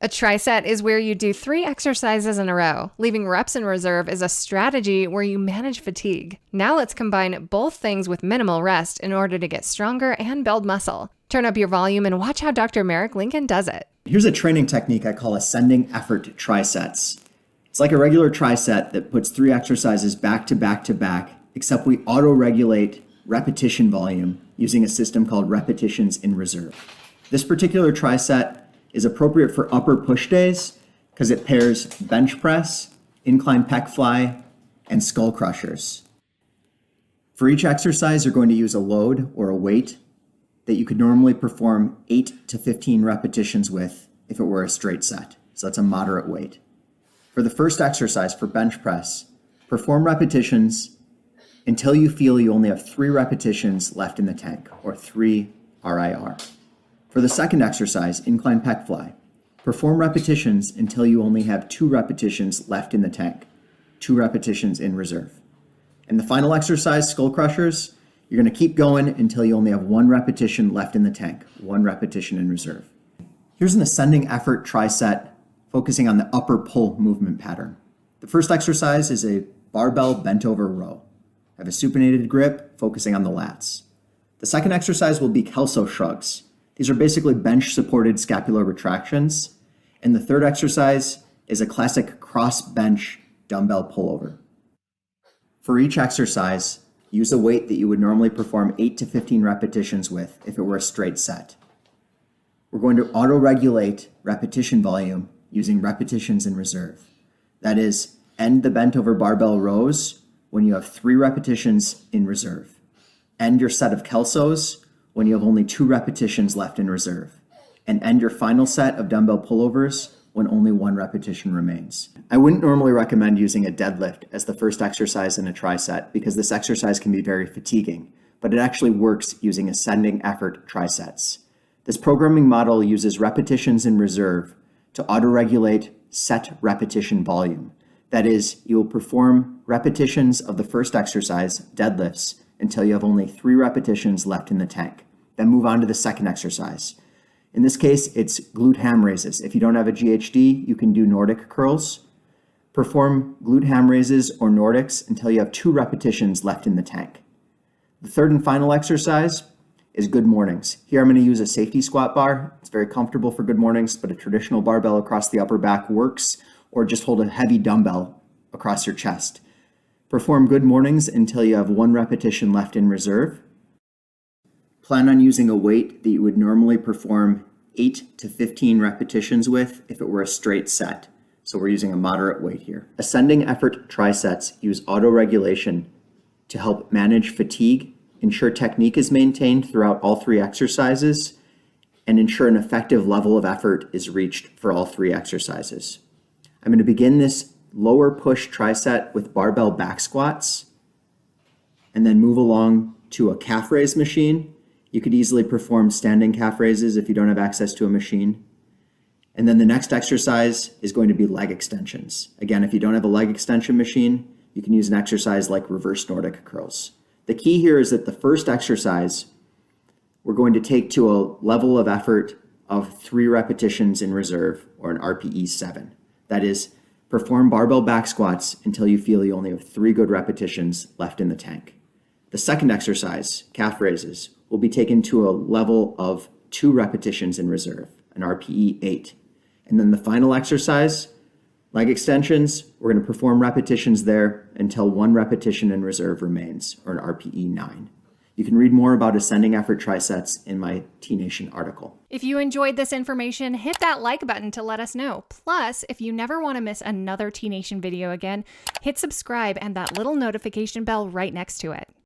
A triset is where you do 3 exercises in a row. Leaving reps in reserve is a strategy where you manage fatigue. Now let's combine both things with minimal rest in order to get stronger and build muscle. Turn up your volume and watch how Dr. Merrick Lincoln does it. Here's a training technique I call ascending effort trisets. It's like a regular triset that puts 3 exercises back to back to back, except we auto-regulate repetition volume using a system called repetitions in reserve. This particular triset is appropriate for upper push days because it pairs bench press, incline pec fly, and skull crushers. For each exercise, you're going to use a load or a weight that you could normally perform 8 to 15 repetitions with if it were a straight set. So that's a moderate weight. For the first exercise, for bench press, perform repetitions until you feel you only have 3 repetitions left in the tank, or 3 RIR. For the second exercise, incline pec fly, perform repetitions until you only have 2 repetitions left in the tank, 2 repetitions in reserve. And the final exercise, skull crushers, you're going to keep going until you only have 1 repetition left in the tank, 1 repetition in reserve. Here's an ascending effort triset focusing on the upper pull movement pattern. The first exercise is a barbell bent over row. I have a supinated grip focusing on the lats. The second exercise will be Kelso shrugs. These are basically bench supported scapular retractions. And the third exercise is a classic cross bench dumbbell pullover. For each exercise, use a weight that you would normally perform 8 to 15 repetitions with if it were a straight set. We're going to auto-regulate repetition volume using repetitions in reserve. That is, end the bent over barbell rows when you have 3 repetitions in reserve. End your set of Kelsos when you have only 2 repetitions left in reserve. And end your final set of dumbbell pullovers when only 1 repetition remains. I wouldn't normally recommend using a deadlift as the first exercise in a triset because this exercise can be very fatiguing, but it actually works using ascending effort trisets. This programming model uses repetitions in reserve to auto-regulate set repetition volume. That is, you will perform repetitions of the first exercise, deadlifts, until you have only 3 repetitions left in the tank. Then move on to the second exercise. In this case, it's glute ham raises. If you don't have a GHD, you can do Nordic curls. Perform glute ham raises or Nordics until you have 2 repetitions left in the tank. The third and final exercise is good mornings. Here I'm going to use a safety squat bar. It's very comfortable for good mornings, but a traditional barbell across the upper back works, or just hold a heavy dumbbell across your chest. Perform good mornings until you have 1 repetition left in reserve. Plan on using a weight that you would normally perform 8 to 15 repetitions with if it were a straight set. So we're using a moderate weight here. Ascending effort trisets use auto-regulation to help manage fatigue, ensure technique is maintained throughout all 3 exercises, and ensure an effective level of effort is reached for all 3 exercises. I'm going to begin this lower push triset with barbell back squats, and then move along to a calf raise machine. You could easily perform standing calf raises if you don't have access to a machine. And then the next exercise is going to be leg extensions. Again, if you don't have a leg extension machine, you can use an exercise like reverse Nordic curls. The key here is that the first exercise, we're going to take to a level of effort of 3 repetitions in reserve, or an RPE 7. That is, perform barbell back squats until you feel you only have 3 good repetitions left in the tank. The second exercise, calf raises, will be taken to a level of 2 repetitions in reserve, an RPE 8. And then the final exercise, leg extensions, we're going to perform repetitions there until 1 repetition in reserve remains, or an RPE 9. You can read more about ascending effort trisets in my T-Nation article. If you enjoyed this information, hit that like button to let us know. Plus, if you never want to miss another T-Nation video again, hit subscribe and that little notification bell right next to it.